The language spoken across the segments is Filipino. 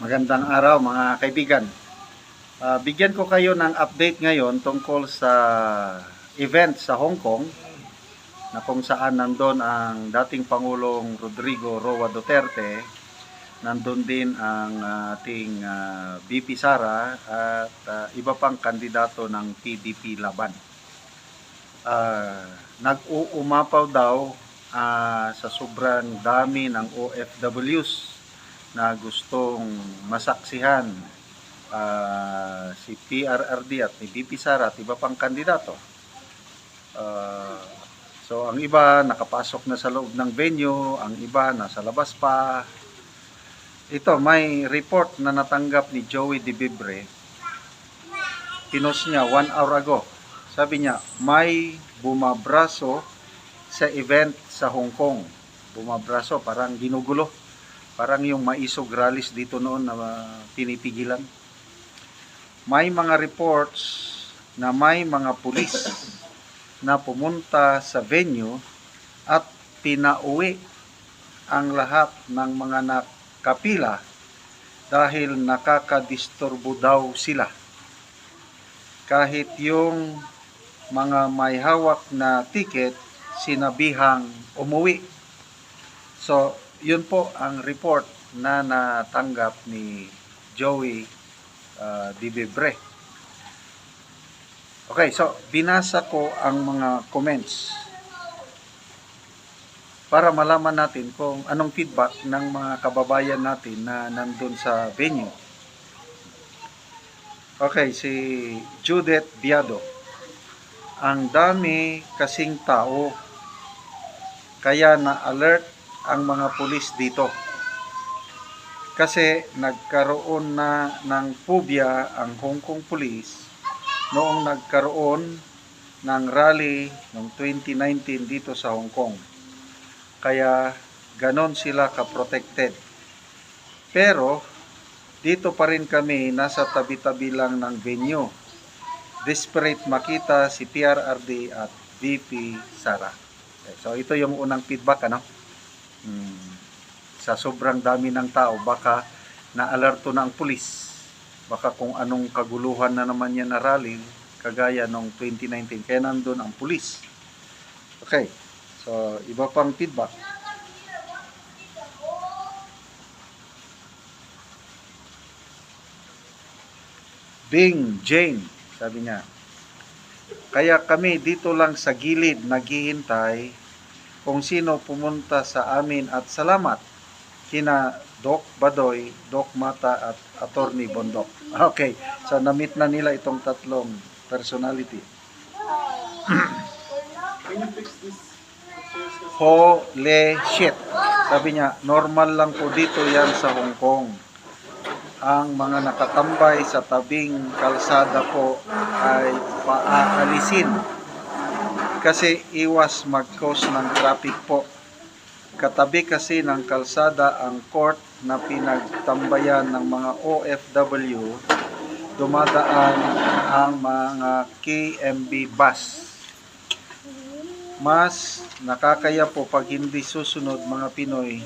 Magandang araw mga kaibigan. Bigyan ko kayo ng update ngayon tungkol sa event sa Hong Kong na kung saan nandun ang dating Pangulong Rodrigo Roa Duterte, nandun din ang ating VP Sara at iba pang kandidato ng PDP laban. Nag-uumapaw daw sa sobrang dami ng OFWs na gustong masaksihan si PRRD at ni VP Sara at iba pang kandidato. So ang iba nakapasok na sa loob ng venue, ang iba nasa labas pa. Ito, may report na natanggap ni Joey De Bibre. Pinost niya 1 hour ago. Sabi niya, may bumabraso sa event sa Hong Kong. Bumabraso, parang ginugulo. Parang yung maisog rallies dito noon na pinipigilan. May mga reports na may mga pulis na pumunta sa venue at pinauwi ang lahat ng mga nakapila dahil nakakadisturbo daw sila. Kahit yung mga may hawak na ticket, sinabihang umuwi. So, yun po ang report na natanggap ni Joey De Bibre. Okay, so binasa ko ang mga comments para malaman natin kung anong feedback ng mga kababayan natin na nandun sa venue. Okay, si Judith Biado. Ang dami kasing tao, kaya na-alert ang mga pulis dito. Kasi nagkaroon na ng phobia ang Hong Kong Police noong nagkaroon ng rally noong 2019 dito sa Hong Kong. Kaya ganon sila ka-protected. Pero dito pa rin kami, nasa tabi-tabi lang ng venue. Desperate makita si PRRD at VP Sara. Okay, so ito yung unang feedback, ano? Sa sobrang dami ng tao, baka na-alerto na ang pulis. Baka kung anong kaguluhan na naman yan na rally, kagaya noong 2019, kaya nandun ang pulis. Okay, so iba pang feedback. Bing Jane, sabi niya, kaya kami dito lang sa gilid naghihintay kung sino pumunta sa amin at salamat kina Doc Badoy, Doc Mata at Attorney Bondok. Okay, so na-meet na nila itong tatlong personality. Holy shit. Sabi niya, normal lang po dito yan sa Hong Kong. Ang mga nakatambay sa tabing kalsada po ay paaalisin kasi iwas mag-cause ng traffic po. Katabi kasi ng kalsada ang court na pinagtambayan ng mga OFW, dumadaan ang mga KMB bus. Mas nakakaya po pag hindi susunod mga Pinoy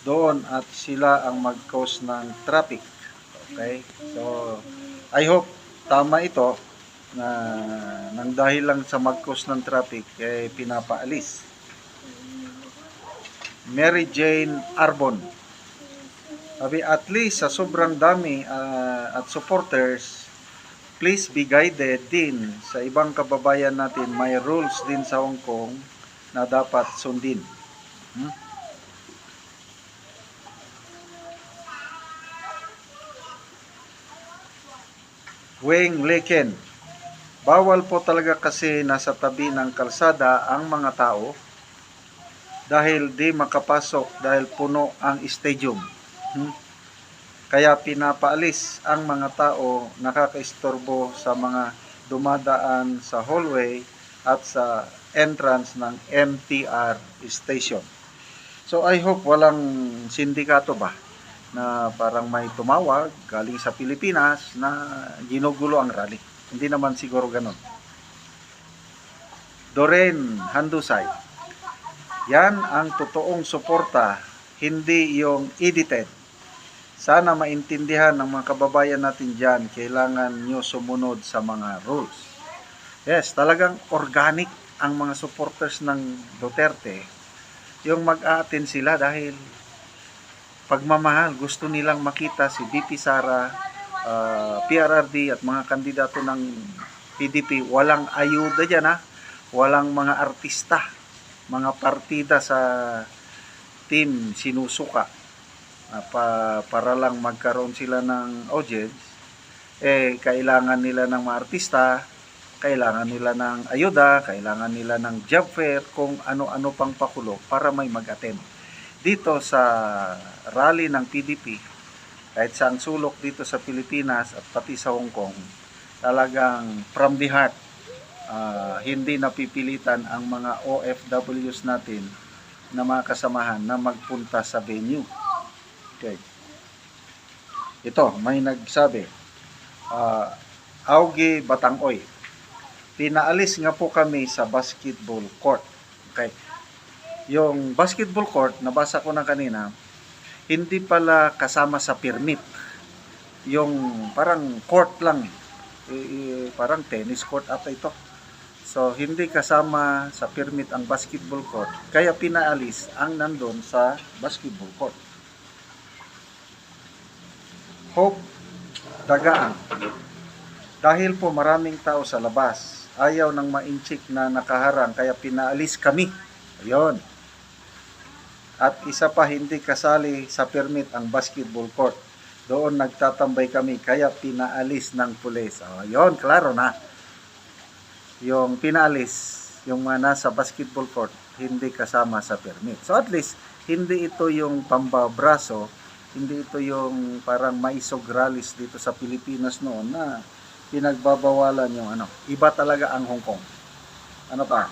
doon at sila ang mag-cause ng traffic. Okay? So, I hope tama ito na nang dahil lang sa mag-cause ng traffic pinapaalis. Mary Jane Arbon. Sabi, at least sa sobrang dami at supporters, please be guided din sa ibang kababayan natin. May rules din sa Hong Kong na dapat sundin. Weng Leken. Bawal po talaga kasi nasa tabi ng kalsada ang mga tao dahil di makapasok dahil puno ang stadium. Kaya pinapaalis ang mga tao nakakaistorbo sa mga dumadaan sa hallway at sa entrance ng MTR station. So I hope walang sindikato ba na parang may tumawag galing sa Pilipinas na ginugulo ang rally. Hindi naman siguro ganon. Doreen Handusay. Yan ang totoong suporta, hindi yung edited. Sana maintindihan ng mga kababayan natin dyan, kailangan nyo sumunod sa mga rules. Yes, talagang organic ang mga supporters ng Duterte. Yung mag-a-attend sila dahil pagmamahal, gusto nilang makita si VP Sara, PRRD at mga kandidato ng PDP. Walang ayuda dyan ha. Walang mga artista, mga partida sa team sinusuka para lang magkaroon sila ng audience. Kailangan nila ng mga artista, kailangan nila ng ayuda, kailangan nila ng job fair, kung ano-ano pang pakulo para may mag-attend. Dito sa rally ng PDP, kahit sa ang sulok dito sa Pilipinas at pati sa Hong Kong, talagang from the heart, hindi napipilitan ang mga OFWs natin na mga kasamahan na magpunta sa venue. Okay. Ito, may nagsabi, Augie Batangoy, pinaalis nga po kami sa basketball court. Okay. Yung basketball court, nabasa ko na kanina, hindi pala kasama sa permit. Yung parang court lang, parang tennis court ata ito. So, hindi kasama sa permit ang basketball court. Kaya pinaalis ang nandun sa basketball court. Hope Dagaan. Dahil po maraming tao sa labas, ayaw ng ma-inchik na nakaharang, kaya pinaalis kami. Ayun. At isa pa, hindi kasali sa permit ang basketball court. Doon nagtatambay kami, kaya pinaalis ng pulis. Ayun, klaro na. Yung pinaalis, yung mga nasa basketball court, hindi kasama sa permit. So at least, hindi ito yung pambabraso, hindi ito yung parang maisogralis dito sa Pilipinas noon na pinagbabawalan yung ano. Iba talaga ang Hong Kong. Ano pa?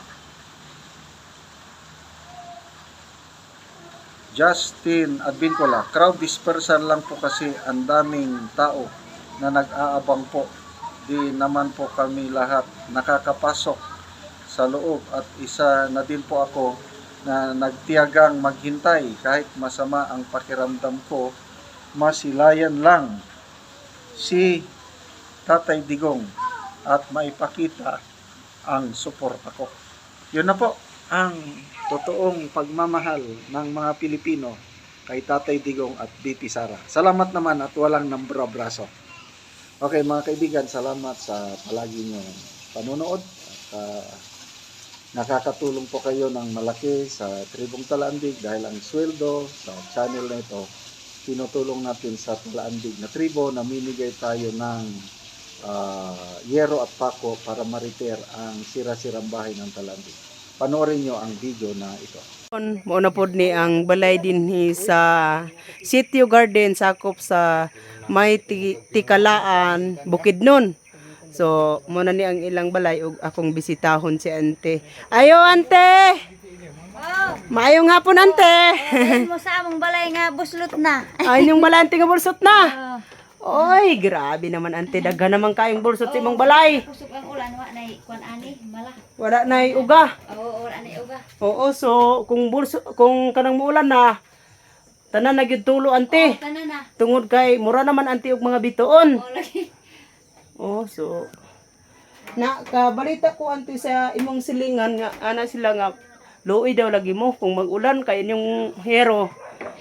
Justin Advincola, crowd dispersal lang po kasi ang daming tao na nag-aabang po. Di naman po kami lahat nakakapasok sa loob at isa na din po ako na nagtiyagang maghintay kahit masama ang pakiramdam ko, masilayan lang si Tatay Digong at maipakita ang suporta ko. Yun na po ang totoong pagmamahal ng mga Pilipino kay Tatay Digong at VP Sara. Salamat naman at walang nambrabraso. Okay mga kaibigan, salamat sa palagi nyo panonood. At nakakatulong po kayo ng malaki sa Tribong Talaandig dahil ang sweldo sa channel na ito, tinutulong natin sa Talaandig na tribo. Namimigay tayo ng yero at pako para ma-repair ang sira-sirang bahay ng Talaandig. Panoorin nyo ang video na ito. Muna po ni ang balay din sa Sitio Garden sakop sa may Tikalaan, Bukidnon. So muna ni ang ilang balay ug akong bisitahon si ante. Ayo ante. Maayong hapon ante. Mo sa among balay nga buslot na. Ay yung balay ante nga bulsot na. Oy, grabe naman ante, daghan naman kayong bulsot sa imong balay. Pusok ang ulan wa nay kuan ani mala. Wala na uga. Oo, wala nay uga. Oo, so kung kanang muulan na tanan na gyud tulo ante. Tanan na. Tungod kay mura naman ante og mga bituon. Oo lagi. Oh, so kabalita ko ante sa imong silingan nga ana sila nga luoy daw lagi mo kung mag-ulan kay inyong hero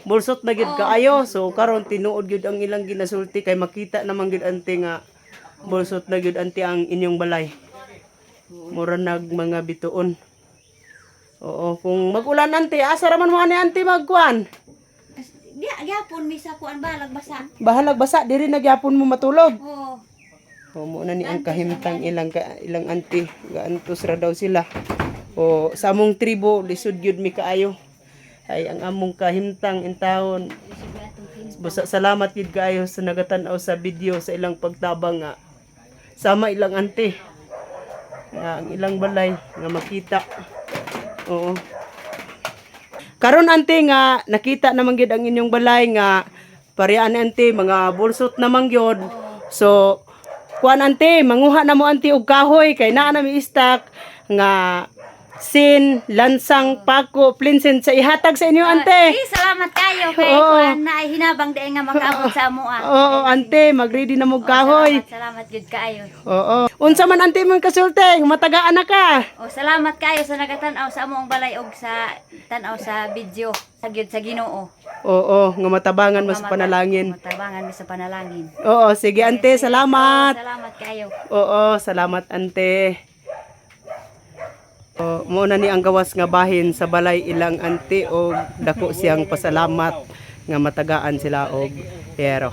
bulsot na gyud kaayo. So karon tinuod gyud ang ilang ginasulti kay makita naman gyud ante nga bulsot na gyud ante ang inyong balay. Mura nag mga bituon. Oo, kung mag-ulan ante, asa raman mo ani ante magkuan? Di gyapon mi sa kuan balag basa. Bahalag basa diri nagyapon mo matulog. Oo. O mo na ni ang kahimtang ilang anti gaantos ra daw sila. O sa among tribo lisod gyud mi kaayo. Ay ang among kahimtang intawon. Salamat gyud kaayo sa nagatan-aw sa video sa ilang pagtabang nga sama ilang anti. Ang ilang balay nga makita. Oo. Karon ante nga nakita naman gyud ang inyong balay nga parean ante mga bulsot naman gyud. So kuan ante, manguha na mo ante og kahoy kay naa na mi stock nga sin, lansang, pako, plinsen sa ihatag sa inyo, ante. Salamat kayo kay Oo. kuan na ay hinabang di nga makaabot sa amo. Oo, ante, mag-ready na mo kahoy. Salamat gud kaayo. Oo. Unsa man ante mong kasulteng, matagaan na ka. Salamat kayo sa nagatanaw sa among balay og sa tanaw sa video sa gyud sa Ginoo. Oo, nga matabangan mo sa panalangin. Matabangan mi sa panalangin. Oo, sige ante, salamat. Salamat kayo. Oo, salamat ante. Mo na ni ang gawas nga bahin sa balay ilang ante og dako siyang pasalamat nga matagaan sila og pero